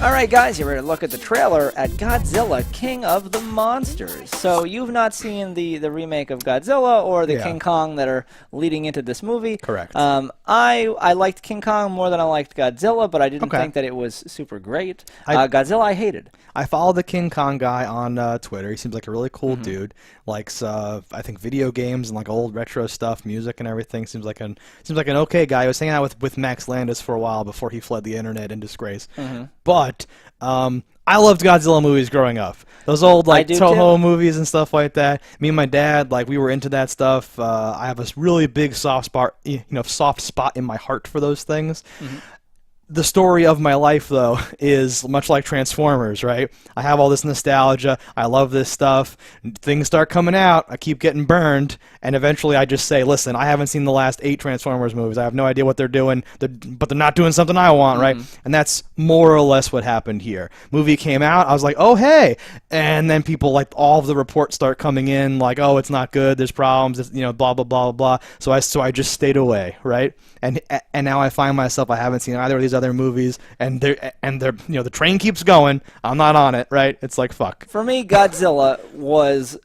Alright guys, you're ready to look at the trailer at Godzilla, King of the Monsters. So you've not seen the remake of Godzilla or the King Kong that are leading into this movie. Correct. I liked King Kong more than I liked Godzilla, but I didn't think that it was super great. Godzilla I hated. I follow the King Kong guy on Twitter. He seems like a really cool dude. Likes, I think, video games and like old retro stuff, music and everything. Seems like an okay guy. He was hanging out with Max Landis for a while before he fled the internet in disgrace. But I loved Godzilla movies growing up. Those old like Toho movies and stuff like that. Me and my dad, like we were into that stuff. I have a really big soft spot in my heart for those things. The story of my life, though, is much like Transformers, right? I have all this nostalgia. I love this stuff. Things start coming out. I keep getting burned. And eventually I just say, listen, I haven't seen the last 8 Transformers movies. I have no idea what they're doing, but they're not doing something I want, right? And that's more or less what happened here. Movie came out. I was like, oh, hey. And then people, like, all of the reports start coming in, like, oh, it's not good. There's problems. It's, blah, blah, blah, blah. So I just stayed away, right? And now I find myself, I haven't seen either of these other movies, and they're the train keeps going. I'm not on it, right? It's like fuck. For me, Godzilla was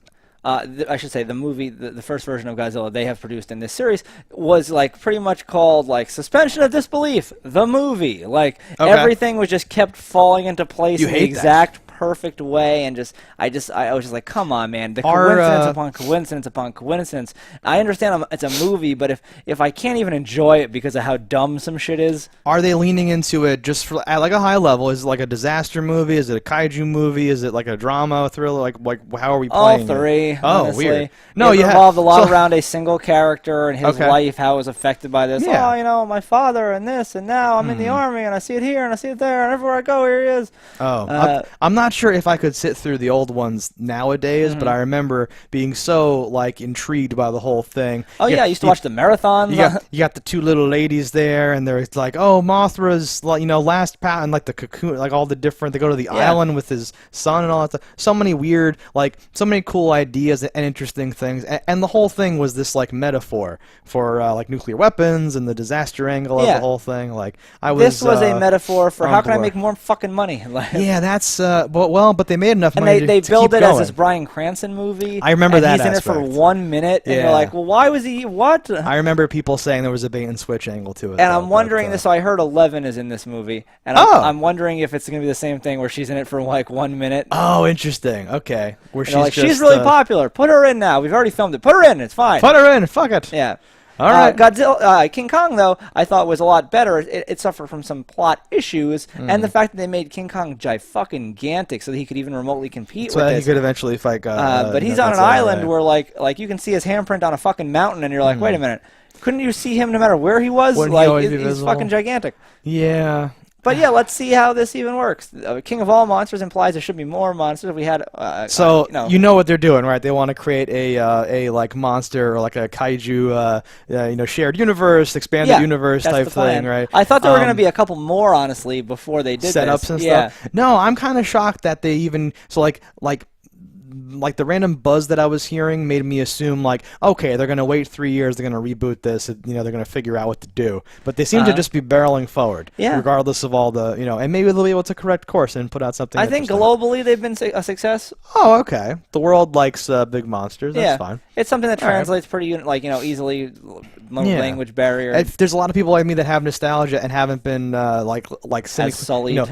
I should say the movie, the first version of Godzilla they have produced in this series was like pretty much called like suspension of disbelief. The movie, like everything was just kept falling into place in the exact perfect way, and I was just like, come on, man, the coincidence upon coincidence upon coincidence. I understand it's a movie, but if I can't even enjoy it because of how dumb some shit is. Are they leaning into it just for at like a high level? Is it like a disaster movie? Is it a kaiju movie? Is it like a drama, a thriller? Like how are we playing? All three. Honestly. Weird. No, it revolved a lot around a single character and his life, how it was affected by this. Yeah. Oh, my father and this, and now I'm in the army, and I see it here, and I see it there, and everywhere I go, here he is. I'm not sure if I could sit through the old ones nowadays, but I remember being so like intrigued by the whole thing. Oh yeah, I used to watch the marathons. You got the 2 little ladies there, and they're like, oh, Mothra's last pat, and like the cocoon, like all the different. They go to the island with his son and all that stuff. So many weird, like so many cool ideas and interesting things, and the whole thing was this like metaphor for like nuclear weapons and the disaster angle of the whole thing. Like this was a metaphor for how can I make more fucking money. Yeah, that's but they made enough money and they to build keep it going. as this Bryan Cranston movie. I remember that he's in it for 1 minute, and you're like, well, why was he, what? I remember people saying there was a bait and switch angle to it. And I'm wondering this, so I heard Eleven is in this movie, and I'm wondering if it's going to be the same thing where she's in it for like 1 minute. Oh, interesting. Okay. Where she's really popular. Put her in now. We've already filmed it. Put her in. It's fine. Put her in. Fuck it. Yeah. All right. Godzilla, King Kong, though, I thought was a lot better. It suffered from some plot issues, and the fact that they made King Kong gigantic so that he could even remotely compete with this. He could eventually fight God. But he's on an island where, like you can see his handprint on a fucking mountain, and you're like, wait a minute. Couldn't you see him no matter where he was? He's fucking gigantic. Yeah. But yeah, let's see how this even works. King of all monsters implies there should be more monsters. If we had, you know what they're doing, right? They want to create a like monster or like a kaiju, shared universe, expanded universe type thing, right? I thought there were going to be a couple more, honestly, before they did setups and stuff. No, I'm kind of shocked that they even like the random buzz that I was hearing made me assume like, okay, they're gonna wait 3 years, they're gonna reboot this, they're gonna figure out what to do. But they seem to just be barreling forward, regardless of all the, and maybe they'll be able to correct course and put out something. I think globally they've been a success. Oh, okay. The world likes big monsters. That's fine. It's something that translates pretty, easily. Language barrier. There's a lot of people like me that have nostalgia and haven't been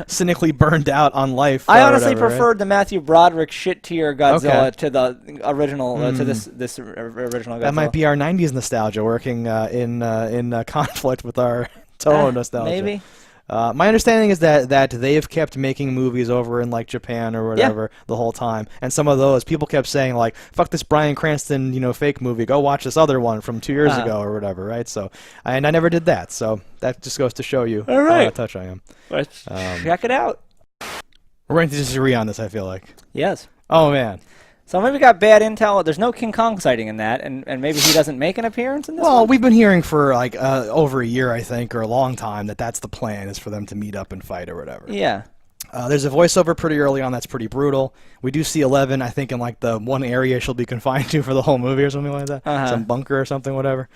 cynically burned out on life. I honestly preferred the Matthew Broderick shit tier Godzilla to the original to this original Godzilla. That might be our '90s nostalgia working in conflict with our Toho nostalgia. Maybe. My understanding is that they've kept making movies over in like Japan or whatever the whole time, and some of those people kept saying like, "Fuck this Bryan Cranston, fake movie. Go watch this other one from 2 years ago or whatever." Right? So, and I never did that. So that just goes to show you how out of touch I am. Let's check it out. We're going to disagree on this. I feel like. Yes. Oh man. So maybe we got bad intel. There's no King Kong sighting in that, and maybe he doesn't make an appearance in this one? We've been hearing for like over a year, I think, or a long time, that's the plan, is for them to meet up and fight or whatever. Yeah. There's a voiceover pretty early on that's pretty brutal. We do see 11, I think, in like the one area she'll be confined to for the whole movie or something like that. Some bunker or something, whatever.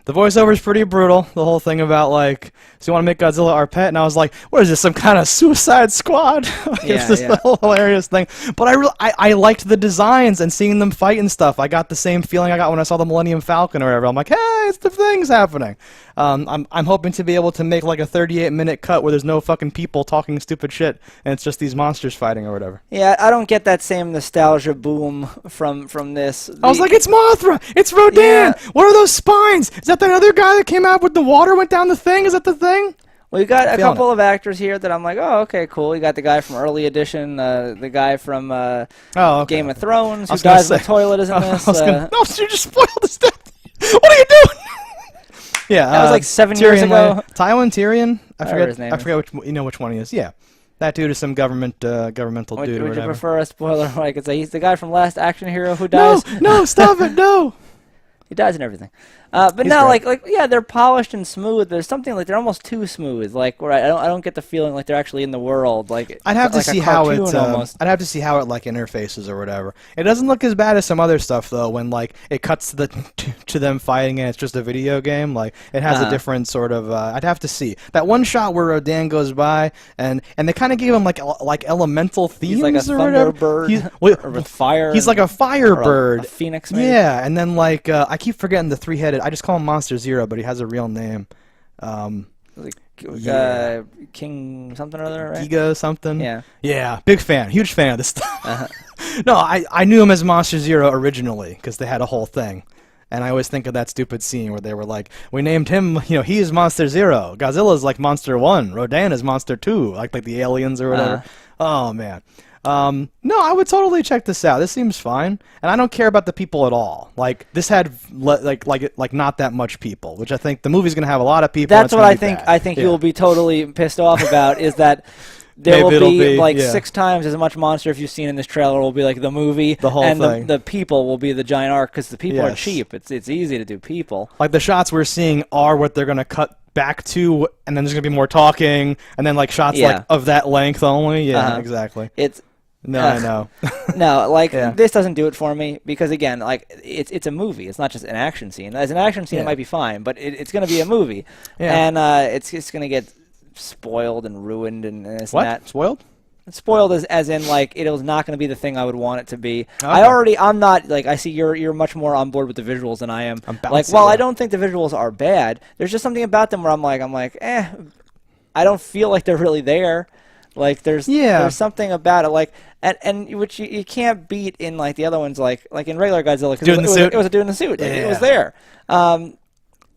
The voiceover is pretty brutal. The whole thing about like, so you want to make Godzilla our pet, and I was like, what is this? Some kind of Suicide Squad? It's just the whole hilarious thing. But I liked the designs and seeing them fight and stuff. I got the same feeling I got when I saw the Millennium Falcon or whatever. I'm like, hey, it's the things happening. I'm hoping to be able to make like a 38-minute cut where there's no fucking people talking stupid shit and it's just these monsters fighting or whatever. Yeah, I don't get that same nostalgia boom from this. I was like, it's Mothra! It's Rodan! Yeah. What are those spines? Is that other guy that came out with the water went down the thing? Is that the thing? Well, you got a couple of actors here that I'm like, oh, okay, cool. You got the guy from Early Edition, the guy from Game of Thrones, who dies in the toilet, isn't this? No, you just spoiled this stuff. What are you doing? Yeah, that was like 7 years ago. Tyrion? I forget his name. I forget which one he is. Yeah. That dude is some governmental dude or whatever. Would you prefer a spoiler like it's he's the guy from Last Action Hero who dies? No, stop it, no. He dies and everything. But no, like yeah, they're polished and smooth. There's something like they're almost too smooth. Like where I don't get the feeling like they're actually in the world. Like I'd have to see how it I'd have to see how it like interfaces or whatever. It doesn't look as bad as some other stuff though. When like it cuts to them fighting and it's just a video game. Like it has a different sort of. I'd have to see that one shot where Rodan goes by and they kind of gave him like elemental themes. He's like a thunderbird or with fire. He's like a firebird, a phoenix. Maybe? Yeah, and then like I keep forgetting the three-headed. I just call him Monster Zero, but he has a real name. King something or other, right? Giga something. Yeah. Yeah, big fan, huge fan of this stuff. No, I knew him as Monster Zero originally because they had a whole thing. And I always think of that stupid scene where they were like, we named him, he is Monster Zero. Godzilla's like Monster 1. Rodan is Monster 2, like the aliens or whatever. Oh, man. No, I would totally check this out. This seems fine, and I don't care about the people at all. Like this had like not that much people, which I think the movie's gonna have a lot of people. That's what I think. I think you'll be totally pissed off about is that there will be like 6 times as much monster if you've seen in this trailer will be like the movie, the whole and thing. The people will be the giant arc because the people are cheap. It's easy to do people. Like the shots we're seeing are what they're gonna cut back to, and then there's gonna be more talking, and then like shots like of that length only. Yeah, exactly. No, I know. No, like this doesn't do it for me because again, like it's a movie. It's not just an action scene. As an action scene, it might be fine, but it's going to be a movie, and it's going to get spoiled and ruined and this and that. Spoiled? Spoiled as in like it was not going to be the thing I would want it to be. Okay. I'm not like I see you're much more on board with the visuals than I am. Like while I don't think the visuals are bad, there's just something about them where I'm like I don't feel like they're really there. Like there's something about it, like and which you can't beat in like the other ones, like in regular Godzilla, because it was a dude in the suit. Like, it was there.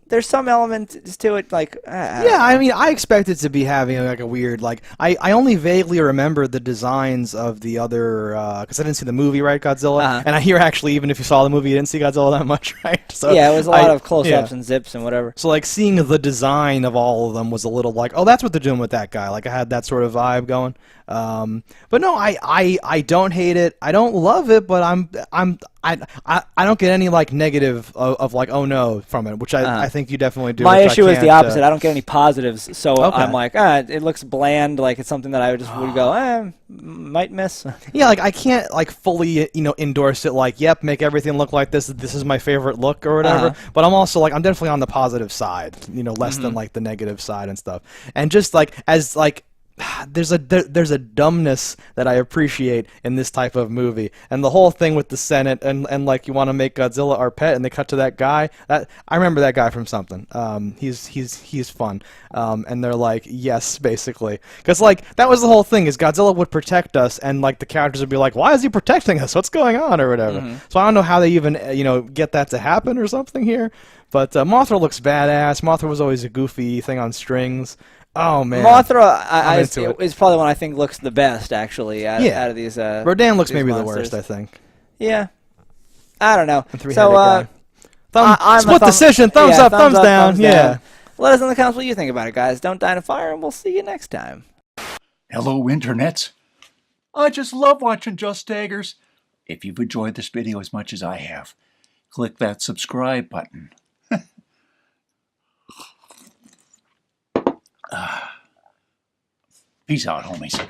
There's some element to it, like yeah. I mean, I expected to be having like a weird, like I only vaguely remember the designs of the other because I didn't see the movie, right, Godzilla, and I hear actually even if you saw the movie, you didn't see Godzilla that much, right? So yeah, it was a lot of close-ups and zips and whatever. So like seeing the design of all of them was a little like, oh, that's what they're doing with that guy. Like I had that sort of vibe going. But no, I don't hate it. I don't love it, but I don't get any like negative of like oh no from it, which I think you definitely do. My issue is the opposite. I don't get any positives, so I'm like it looks bland. Like it's something that I would go might miss. Yeah, like I can't like fully endorse it. Like yep, make everything look like this. This is my favorite look or whatever. But I'm also like I'm definitely on the positive side. Less than like the negative side and stuff. And just like as like. There's a dumbness that I appreciate in this type of movie, and the whole thing with the Senate and like you want to make Godzilla our pet, and they cut to that guy. That I remember that guy from something. He's fun, and they're like yes, basically, because like that was the whole thing is Godzilla would protect us, and like the characters would be like, why is he protecting us? What's going on or whatever. So I don't know how they even get that to happen or something here. But Mothra looks badass. Mothra was always a goofy thing on strings. Oh man, Mothra is probably one I think looks the best actually out of these. Rodan looks maybe the worst, I think. Yeah, I don't know. So split decision, thumbs up, thumbs down. Yeah. Let us know in the comments what you think about it, guys. Don't die in a fire, and we'll see you next time. Hello, internets. I just love watching JustDaggers. If you've enjoyed this video as much as I have, click that subscribe button. Peace out, homies.